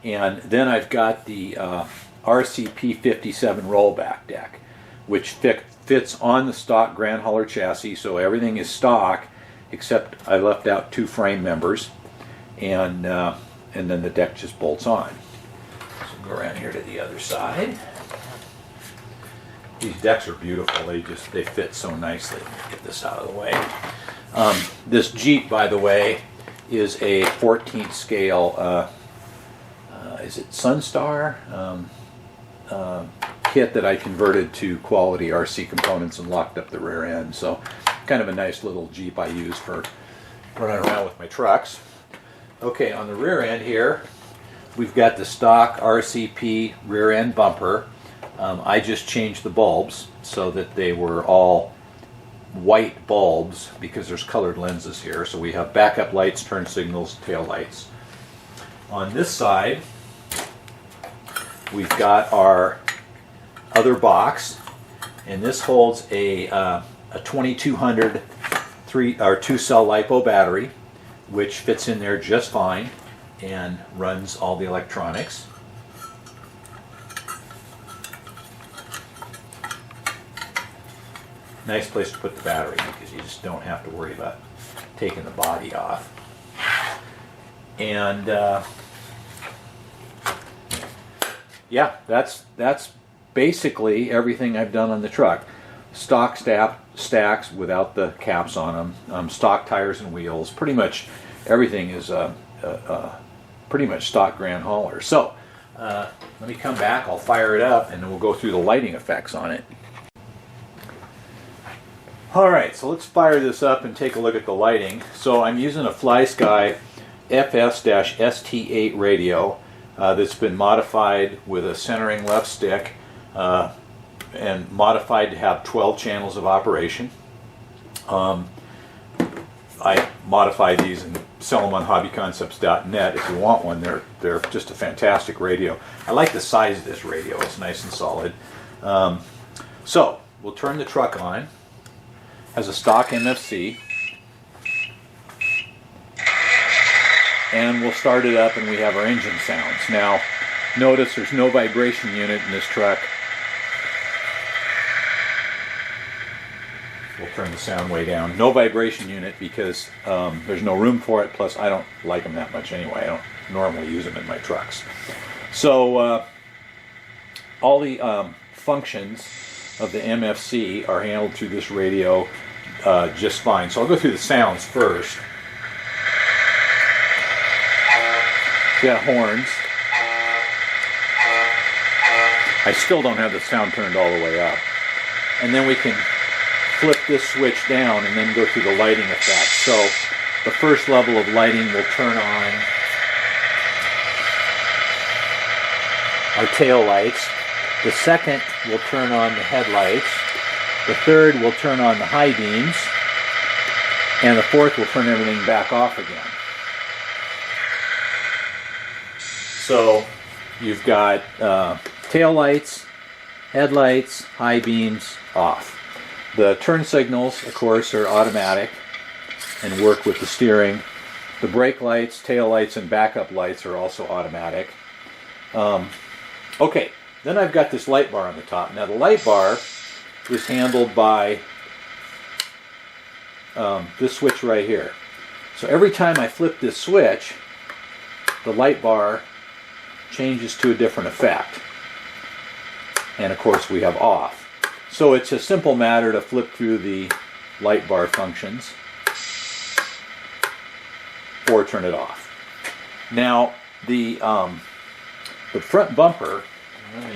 Speaker 1: And then I've got the RCP 57 rollback deck, which fits on the stock Grand Hauler chassis, so everything is stock except I left out 2 frame members, and then the deck just bolts on. So go around here to the other side. These decks are beautiful. They fit so nicely. Get this out of the way. This Jeep, by the way, is a 14th scale. Is it Sunstar kit that I converted to quality RC components and locked up the rear end. So kind of a nice little Jeep I use for running around with my trucks. Okay, on the rear end here, we've got the stock RCP rear end bumper. I just changed the bulbs so that they were all white bulbs because there's colored lenses here. So we have backup lights, turn signals, tail lights. On this side, we've got our other box, and this holds a 2200 2-cell LiPo battery, which fits in there just fine and runs all the electronics. Nice place to put the battery because you just don't have to worry about taking the body off. And yeah, that's basically everything I've done on the truck. Stock stacks without the caps on them, stock tires and wheels. Pretty much everything is pretty much stock Grand Hauler. So let me come back, I'll fire it up, and then we'll go through the lighting effects on it. Alright, so let's fire this up and take a look at the lighting. So I'm using a FlySky FS-ST8 radio that's been modified with a centering left stick and modified to have 12 channels of operation. I modified these and sell them on hobbyconcepts.net if you want one. They're just a fantastic radio. I like the size of this radio. It's nice and solid. So we'll turn the truck on. Has a stock MFC. And we'll start it up and we have our engine sounds. Now notice there's no vibration unit in this truck. We'll turn the sound way down. No vibration unit because there's no room for it, plus I don't like them that much anyway. I don't normally use them in my trucks. So all the functions of the MFC are handled through this radio just fine. So I'll go through the sounds first. We got horns. I still don't have the sound turned all the way up. And then we can flip this switch down and then go through the lighting effects. So the first level of lighting will turn on our tail lights. The second will turn on the headlights. The third will turn on the high beams. And the fourth will turn everything back off again. So you've got tail lights, headlights, high beams, off. The turn signals, of course, are automatic and work with the steering. The brake lights, tail lights, and backup lights are also automatic. Okay, then I've got this light bar on the top. Now the light bar is handled by this switch right here. So every time I flip this switch, the light bar changes to a different effect. And of course we have off. So it's a simple matter to flip through the light bar functions or turn it off. Now the front bumper, let me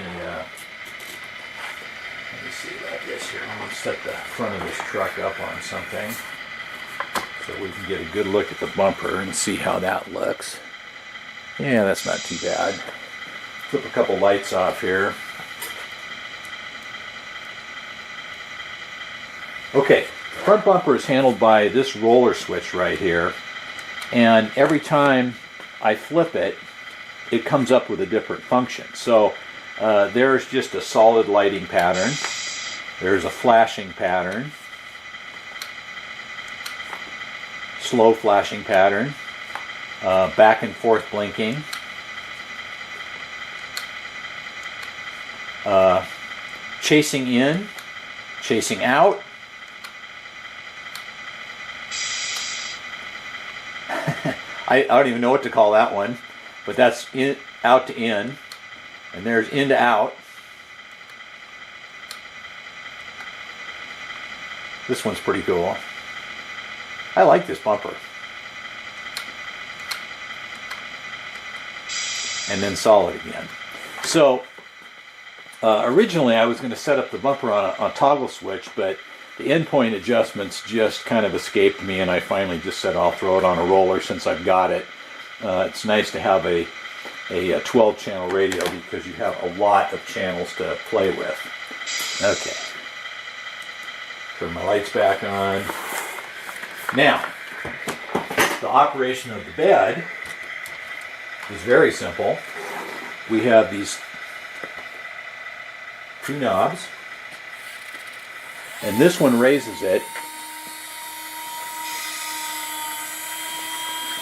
Speaker 1: see about this here. Let me set the front of this truck up on something so we can get a good look at the bumper and see how that looks. Yeah, that's not too bad. Flip a couple lights off here. Okay, front bumper is handled by this roller switch right here, and every time I flip it, it comes up with a different function. So there's just a solid lighting pattern, there's a flashing pattern, slow flashing pattern, back and forth blinking, chasing in, chasing out, I don't even know what to call that one, but that's in, out to in, and there's in to out. This one's pretty cool. I like this bumper. And then solid again. So originally I was going to set up the bumper on a toggle switch, but the endpoint adjustments just kind of escaped me, and I finally just said I'll throw it on a roller since I've got it. It's nice to have a 12-channel radio because you have a lot of channels to play with. Okay. Turn my lights back on. Now, the operation of the bed is very simple. We have these two knobs, and this one raises it.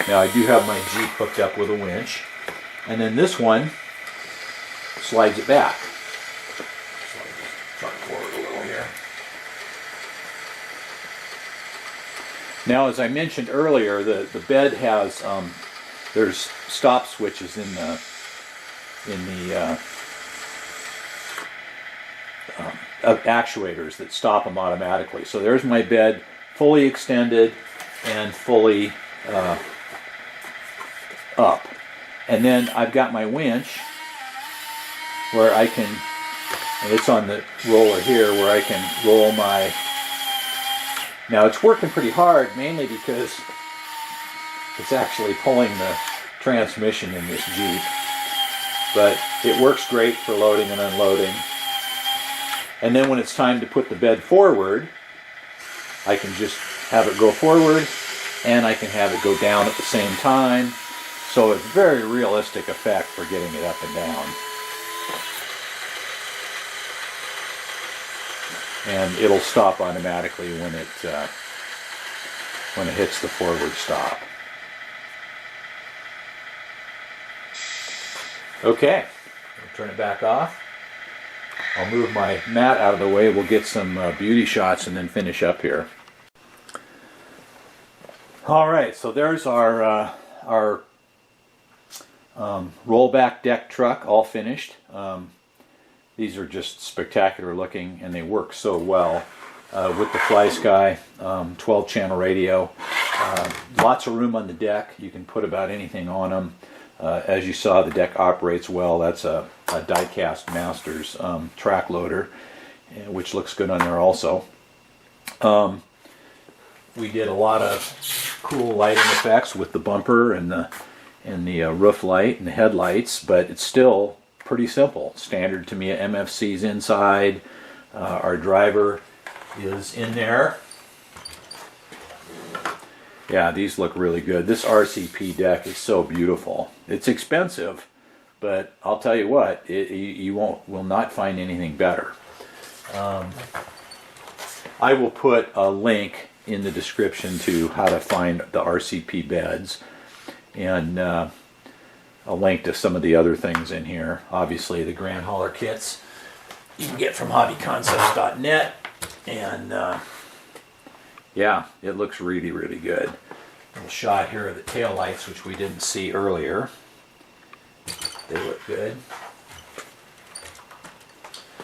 Speaker 1: Now I do have my Jeep hooked up with a winch, and then this one slides it back. Slide the truck forward a little here. Now, as I mentioned earlier, the bed has there's stop switches in the actuators that stop them automatically. So there's my bed fully extended and fully up. And then I've got my winch where I can, and it's on the roller here, where I can roll my, now it's working pretty hard, mainly because it's actually pulling the transmission in this Jeep. But it works great for loading and unloading. And then when it's time to put the bed forward, I can just have it go forward and I can have it go down at the same time. So it's very realistic effect for getting it up and down. And it'll stop automatically when it hits the forward stop. Okay, I'll turn it back off. I'll move my mat out of the way. We'll get some beauty shots and then finish up here. All right, so there's our rollback deck truck, all finished. These are just spectacular looking, and they work so well with the Fly Sky 12-channel radio. Lots of room on the deck. You can put about anything on them. As you saw, the deck operates well. That's a die-cast Masters track loader, which looks good on there also. We did a lot of cool lighting effects with the bumper and the roof light and the headlights, but it's still pretty simple. Standard Tamiya MFC's inside. Our driver is in there. Yeah, these look really good. This RCP deck is so beautiful. It's expensive, but I'll tell you what, you will not find anything better. I will put a link in the description to how to find the RCP beds, and a link to some of the other things in here. Obviously, the Grand Hauler kits you can get from Hobbyconcepts.net, and yeah, it looks really, really good. A little shot here of the tail lights, which we didn't see earlier. They look good.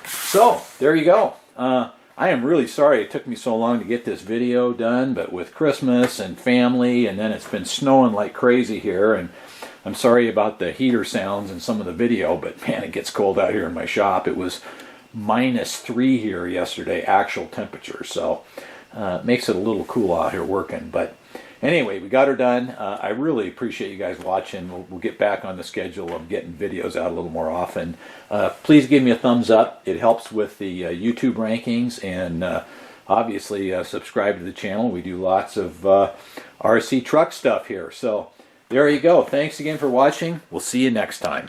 Speaker 1: So, there you go. I am really sorry it took me so long to get this video done, but with Christmas and family, and then it's been snowing like crazy here, and I'm sorry about the heater sounds and some of the video, but man, it gets cold out here in my shop. It was -3 here yesterday, actual temperature, so it makes it a little cool out here working. But anyway, we got her done. I really appreciate you guys watching. We'll get back on the schedule of getting videos out a little more often. Please give me a thumbs up. It helps with the YouTube rankings, and obviously subscribe to the channel. We do lots of RC truck stuff here. So there you go. Thanks again for watching. We'll see you next time.